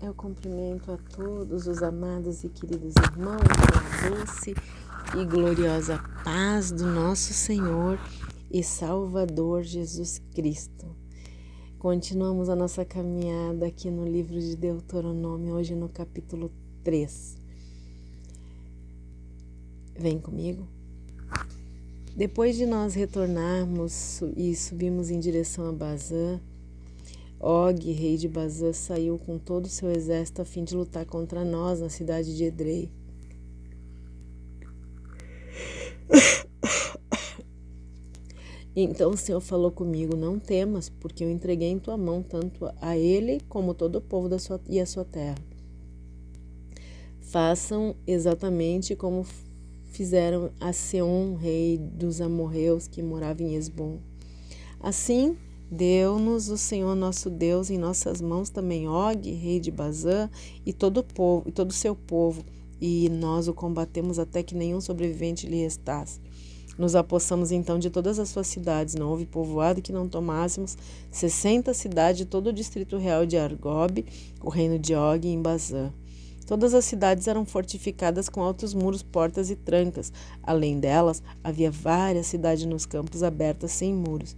Eu cumprimento a todos os amados e queridos irmãos com a doce e gloriosa paz do nosso Senhor e Salvador Jesus Cristo. Continuamos a nossa caminhada aqui no livro de Deuteronômio, hoje no capítulo 3. Vem comigo. Depois de nós retornarmos e subirmos em direção a Bazã, Og, rei de Bazã, saiu com todo o seu exército a fim de lutar contra nós na cidade de Edrei. Então o Senhor falou comigo: não temas, porque eu entreguei em tua mão tanto a ele como todo o povo e a sua terra. Façam exatamente como fizeram a Seom, rei dos amorreus, que morava em Hesbom. Assim, deu-nos o Senhor nosso Deus em nossas mãos também Og, rei de Bazã, e todo o povo, e todo o seu povo, e nós o combatemos até que nenhum sobrevivente lhe restasse. Nos apossamos então de todas as suas cidades, não houve povoado que não tomássemos 60 cidades de todo o distrito real de Argob, o reino de Og em Bazã. Todas as cidades eram fortificadas com altos muros, portas e trancas. Além delas, havia várias cidades nos campos abertas sem muros.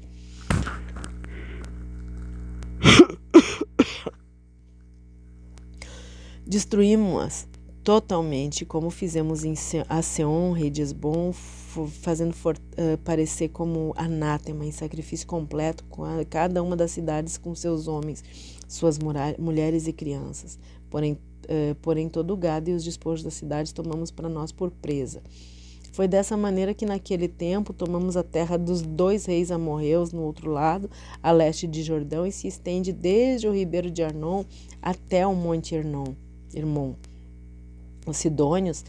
Destruímos-as totalmente, como fizemos a Seom, rei de Hesbom, fazendo parecer como anátema em sacrifício completo com cada uma das cidades com seus homens, suas mulheres e crianças. Porém, todo o gado e os despojos da cidade tomamos para nós por presa. Foi dessa maneira que naquele tempo tomamos a terra dos 2 reis amorreus no outro lado, a leste de Jordão, e se estende desde o ribeiro de Arnon até o monte Hermon. Os sidônios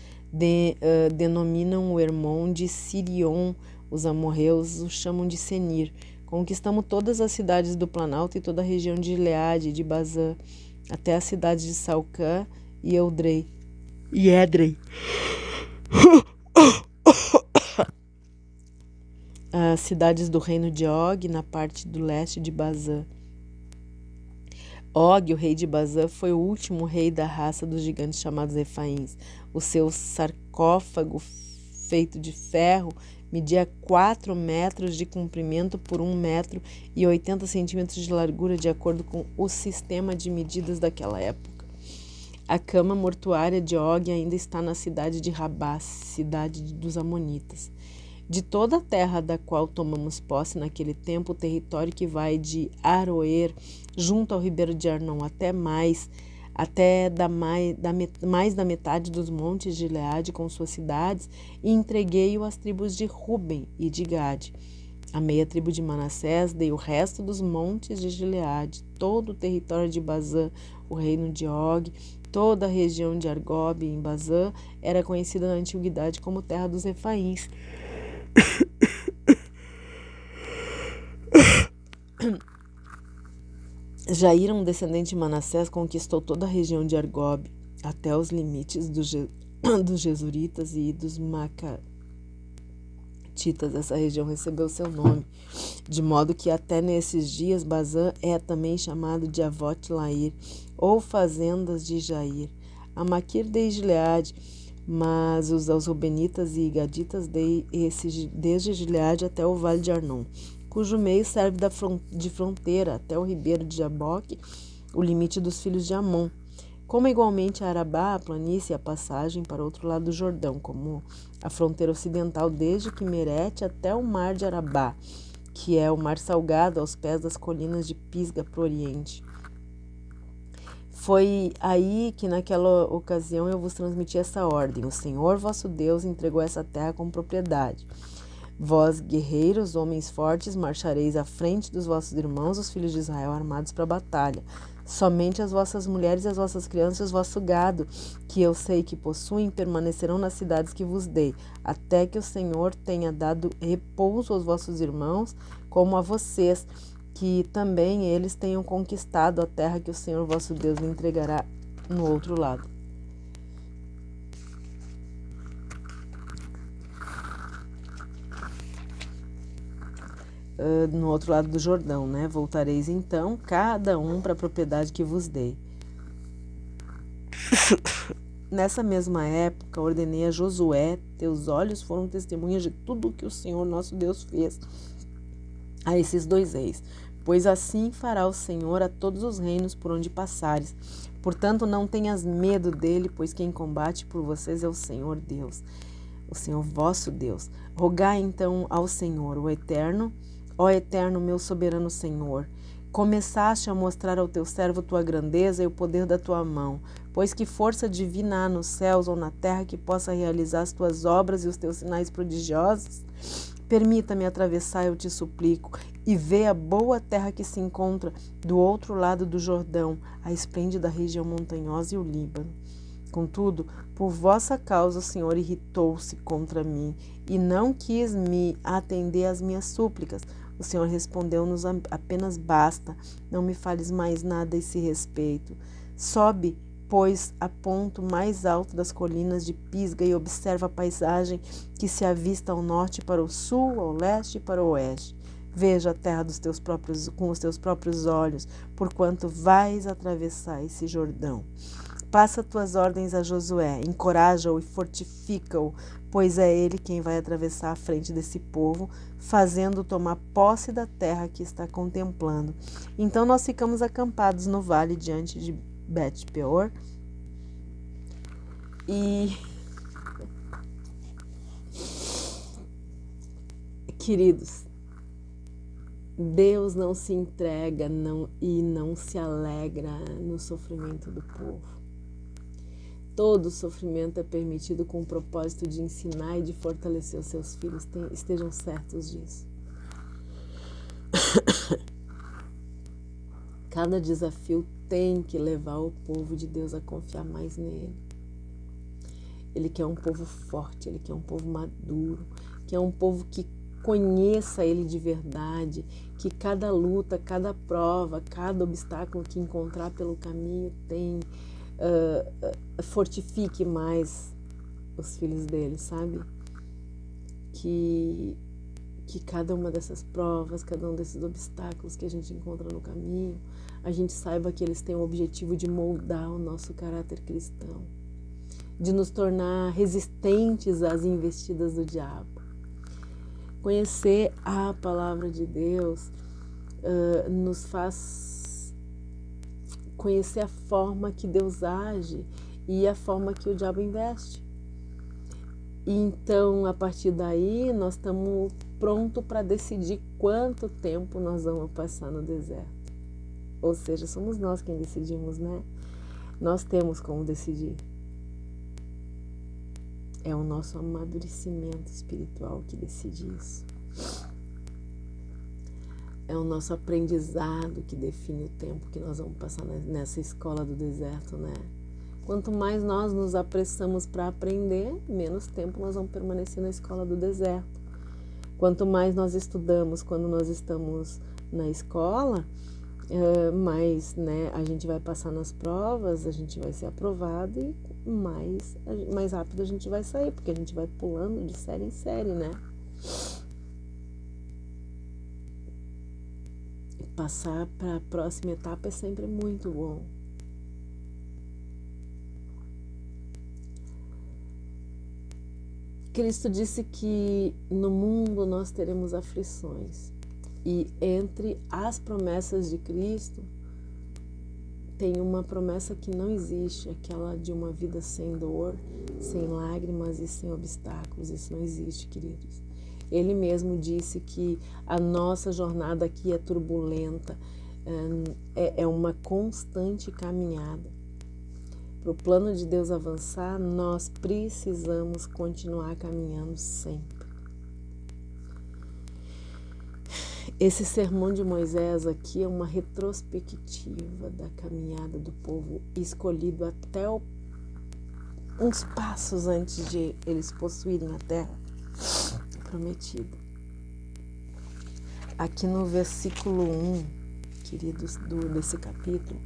denominam o Hermon de Sirion, os amorreus o chamam de Senir. Conquistamos todas as cidades do Planalto e toda a região de Gileade e de Bazã, até a cidade de Salcã e Edrei. As cidades do reino de Og, na parte do leste de Bazã. Og, o rei de Bazã, foi o último rei da raça dos gigantes chamados Refaíns. O seu sarcófago, feito de ferro, media 4 metros de comprimento por 1 metro e 80 centímetros de largura, de acordo com o sistema de medidas daquela época. A cama mortuária de Og ainda está na cidade de Rabá, cidade dos Amonitas. De toda a terra da qual tomamos posse naquele tempo, o território que vai de Aroer, junto ao ribeiro de Arnon, até mais da metade dos montes de Gileade com suas cidades, e entreguei-o às tribos de Ruben e de Gade. A meia tribo de Manassés dei o resto dos montes de Gileade, todo o território de Bazã, o reino de Og, toda a região de Argob em Bazã era conhecida na antiguidade como terra dos Refaíns. Jair, um descendente de Manassés, conquistou toda a região de Argob, até os limites dos Jesuritas e dos Macatitas. Essa região recebeu seu nome, de modo que até nesses dias Bazã é também chamado de Avot-Lair, ou fazendas de Jair. A Maquir dei Gileade, mas aos Rubenitas e Gaditas dei desde Gileade até o vale de Arnon, cujo meio serve de fronteira até o ribeiro de Jaboque, o limite dos filhos de Amon, como igualmente a Arabá, a planície e a passagem para o outro lado do Jordão, como a fronteira ocidental desde Quimerete até o mar de Arabá, que é o mar salgado aos pés das colinas de Pisga para o oriente. Foi aí que naquela ocasião eu vos transmiti essa ordem: o Senhor vosso Deus entregou essa terra como propriedade. Vós, guerreiros, homens fortes, marchareis à frente dos vossos irmãos, os filhos de Israel, armados para a batalha. Somente as vossas mulheres e as vossas crianças e o vosso gado, que eu sei que possuem, permanecerão nas cidades que vos dei, até que o Senhor tenha dado repouso aos vossos irmãos, como a vocês, que também eles tenham conquistado a terra que o Senhor vosso Deus lhe entregará no outro lado. No outro lado do Jordão, né? Voltareis então, cada um para a propriedade que vos dei. Nessa mesma época, ordenei a Josué: teus olhos foram testemunhas de tudo o que o Senhor nosso Deus fez a esses 2 reis. Pois assim fará o Senhor a todos os reinos por onde passares. Portanto, não tenhas medo dele, pois quem combate por vocês é o Senhor Deus, o Senhor vosso Deus. Rogai então ao Senhor, o Eterno, ó Eterno, meu soberano Senhor. Começaste a mostrar ao teu servo tua grandeza e o poder da tua mão, pois que força divina há nos céus ou na terra que possa realizar as tuas obras e os teus sinais prodigiosos? Permita-me atravessar, eu te suplico, e ver a boa terra que se encontra do outro lado do Jordão, a esplêndida região montanhosa e o Líbano. Contudo, por vossa causa o Senhor irritou-se contra mim e não quis me atender às minhas súplicas. O Senhor respondeu-nos apenas: basta, não me fales mais nada a esse respeito. Sobe, pois, a ponto mais alto das colinas de Pisga e observa a paisagem que se avista ao norte para o sul, ao leste e para o oeste. Veja a terra com os teus próprios olhos, porquanto vais atravessar esse Jordão. Passa tuas ordens a Josué, encoraja-o e fortifica-o, pois é ele quem vai atravessar a frente desse povo, fazendo tomar posse da terra que está contemplando. Então nós ficamos acampados no vale diante de Bet-peor e, queridos, Deus não se entrega e não se alegra no sofrimento do povo. Todo sofrimento é permitido com o propósito de ensinar e de fortalecer os seus filhos. Estejam certos disso. Cada desafio tem que levar o povo de Deus a confiar mais nele. Ele quer um povo forte, ele quer um povo maduro, quer um povo que conheça ele de verdade, que cada luta, cada prova, cada obstáculo que encontrar pelo caminho fortifique mais os filhos dele, sabe? Que cada uma dessas provas, cada um desses obstáculos que a gente encontra no caminho, a gente saiba que eles têm o objetivo de moldar o nosso caráter cristão, de nos tornar resistentes às investidas do diabo. Conhecer a palavra de Deus nos faz conhecer a forma que Deus age e a forma que o diabo investe. E então, a partir daí, nós estamos prontos para decidir quanto tempo nós vamos passar no deserto. Ou seja, somos nós quem decidimos, né? Nós temos como decidir. É o nosso amadurecimento espiritual que decide isso. É o nosso aprendizado que define o tempo que nós vamos passar nessa escola do deserto, né? Quanto mais nós nos apressamos para aprender, menos tempo nós vamos permanecer na escola do deserto. Quanto mais nós estudamos quando nós estamos na escola, mais, né, a gente vai passar nas provas, a gente vai ser aprovado e mais rápido a gente vai sair, porque a gente vai pulando de série em série, né? E passar para a próxima etapa é sempre muito bom. Cristo disse que no mundo nós teremos aflições. E entre as promessas de Cristo, tem uma promessa que não existe, aquela de uma vida sem dor, sem lágrimas e sem obstáculos. Isso não existe, queridos. Ele mesmo disse que a nossa jornada aqui é turbulenta, é uma constante caminhada. Para o plano de Deus avançar, nós precisamos continuar caminhando sempre. Esse sermão de Moisés aqui é uma retrospectiva da caminhada do povo escolhido até uns passos antes de eles possuírem a terra prometida. Aqui no versículo 1, queridos, desse capítulo,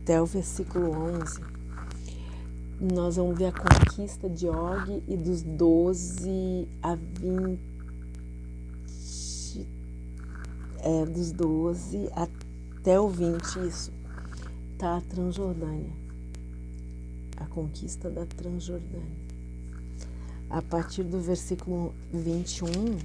até o versículo 11, nós vamos ver a conquista de Og e dos 12 a 20, dos 12 até o 20, isso. está a Transjordânia, a conquista da Transjordânia. A partir do versículo 21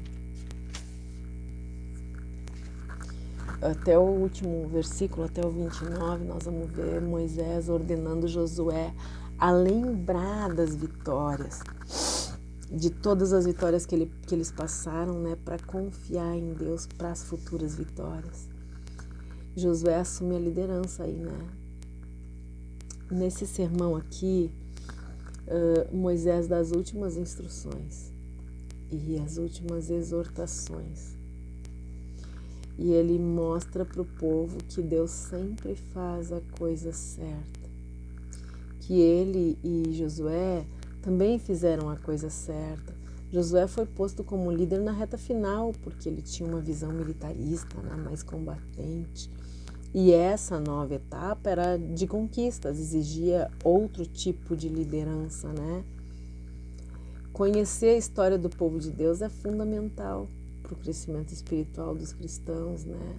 até o último versículo, até o 29, nós vamos ver Moisés ordenando Josué a lembrar das vitórias, de todas as vitórias que eles passaram, né, para confiar em Deus para as futuras vitórias. Josué assume a liderança aí, né? Nesse sermão aqui, Moisés dá as últimas instruções e as últimas exortações. E ele mostra para o povo que Deus sempre faz a coisa certa. Que ele e Josué também fizeram a coisa certa. Josué foi posto como líder na reta final, porque ele tinha uma visão militarista, né, mais combatente. E essa nova etapa era de conquistas, exigia outro tipo de liderança, né? Conhecer a história do povo de Deus é fundamental para o crescimento espiritual dos cristãos, né?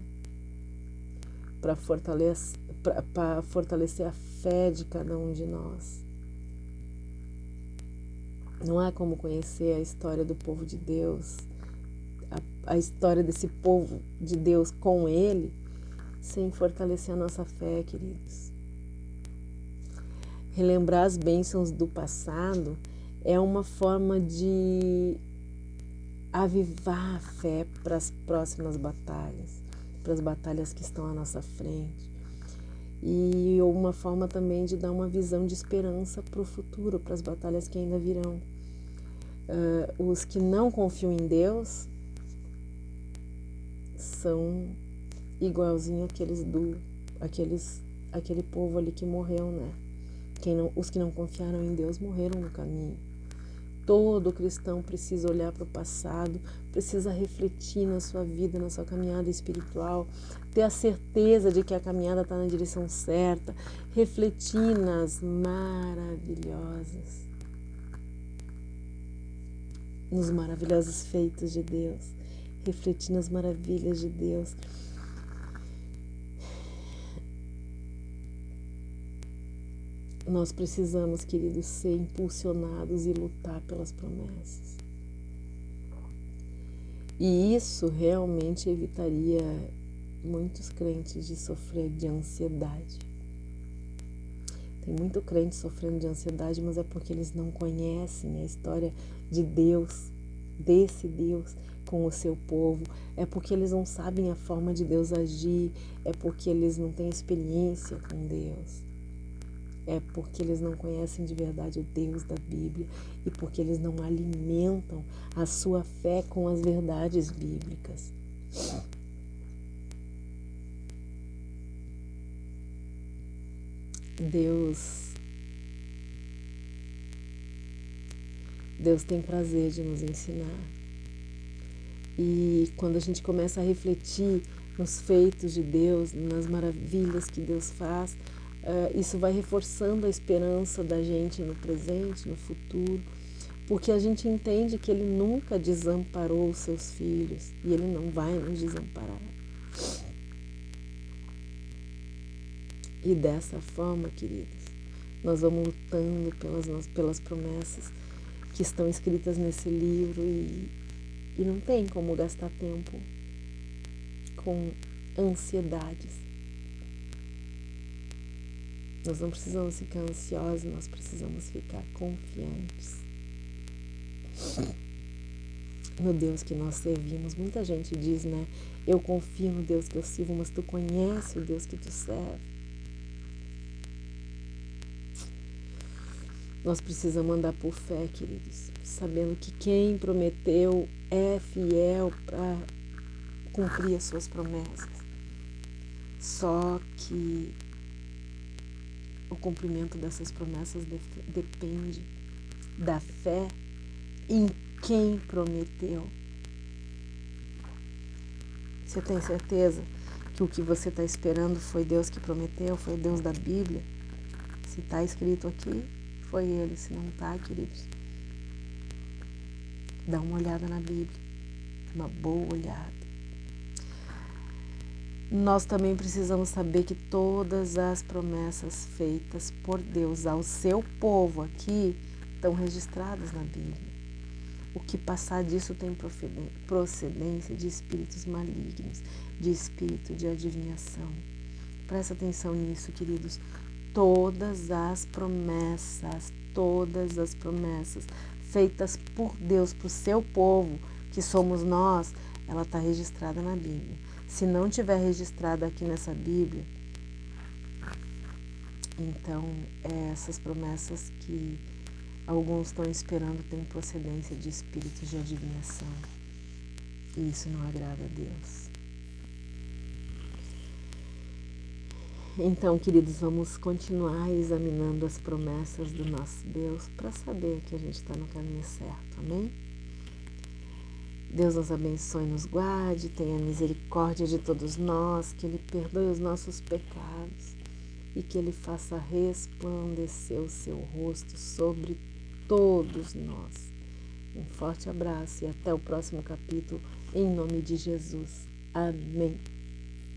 Para fortalecer a fé de cada um de nós. Não há como conhecer a história do povo de Deus, a história desse povo de Deus com Ele, sem fortalecer a nossa fé, queridos. Relembrar as bênçãos do passado é uma forma de avivar a fé para as próximas batalhas, para as batalhas que estão à nossa frente. E uma forma também de dar uma visão de esperança para o futuro, para as batalhas que ainda virão. Os que não confiam em Deus são igualzinho aquele povo ali que morreu, né? Os que não confiaram em Deus morreram no caminho. Todo cristão precisa olhar para o passado, precisa refletir na sua vida, na sua caminhada espiritual, ter a certeza de que a caminhada está na direção certa, refletir nos maravilhosos feitos de Deus, refletir nas maravilhas de Deus. Nós precisamos, queridos, ser impulsionados e lutar pelas promessas. E isso realmente evitaria muitos crentes de sofrer de ansiedade. Tem muito crente sofrendo de ansiedade, mas é porque eles não conhecem a história de Deus, desse Deus com o seu povo. É porque eles não sabem a forma de Deus agir, é porque eles não têm experiência com Deus. É porque eles não conhecem de verdade o Deus da Bíblia e porque eles não alimentam a sua fé com as verdades bíblicas. Deus tem prazer de nos ensinar. E quando a gente começa a refletir nos feitos de Deus, nas maravilhas que Deus faz, isso vai reforçando a esperança da gente no presente, no futuro, porque a gente entende que Ele nunca desamparou os seus filhos e Ele não vai nos desamparar. E dessa forma, queridos, nós vamos lutando pelas promessas que estão escritas nesse livro e não tem como gastar tempo com ansiedades. Nós não precisamos ficar ansiosos, nós precisamos ficar confiantes no Deus que nós servimos. Muita gente diz, né? Eu confio no Deus que eu sirvo, mas tu conhece o Deus que tu serve. Nós precisamos andar por fé, queridos, sabendo que quem prometeu é fiel para cumprir as suas promessas. Só que o cumprimento dessas promessas depende da fé em quem prometeu. Você tem certeza que o que você está esperando foi Deus que prometeu, foi Deus da Bíblia? Se está escrito aqui, foi Ele. Se não está, queridos, dá uma olhada na Bíblia, uma boa olhada. nós também precisamos saber que todas as promessas feitas por Deus ao seu povo aqui estão registradas na Bíblia. O que passar disso tem procedência de espíritos malignos, de espírito de adivinhação. Presta atenção nisso, queridos. Todas as promessas feitas por Deus para o seu povo, que somos nós, ela está registrada na Bíblia. Se não tiver registrada aqui nessa Bíblia, então essas promessas que alguns estão esperando têm procedência de espíritos de adivinhação. E isso não agrada a Deus. Então, queridos, vamos continuar examinando as promessas do nosso Deus para saber que a gente está no caminho certo, amém? Deus nos abençoe e nos guarde, tenha misericórdia de todos nós, que Ele perdoe os nossos pecados e que Ele faça resplandecer o seu rosto sobre todos nós. Um forte abraço e até o próximo capítulo, em nome de Jesus. Amém.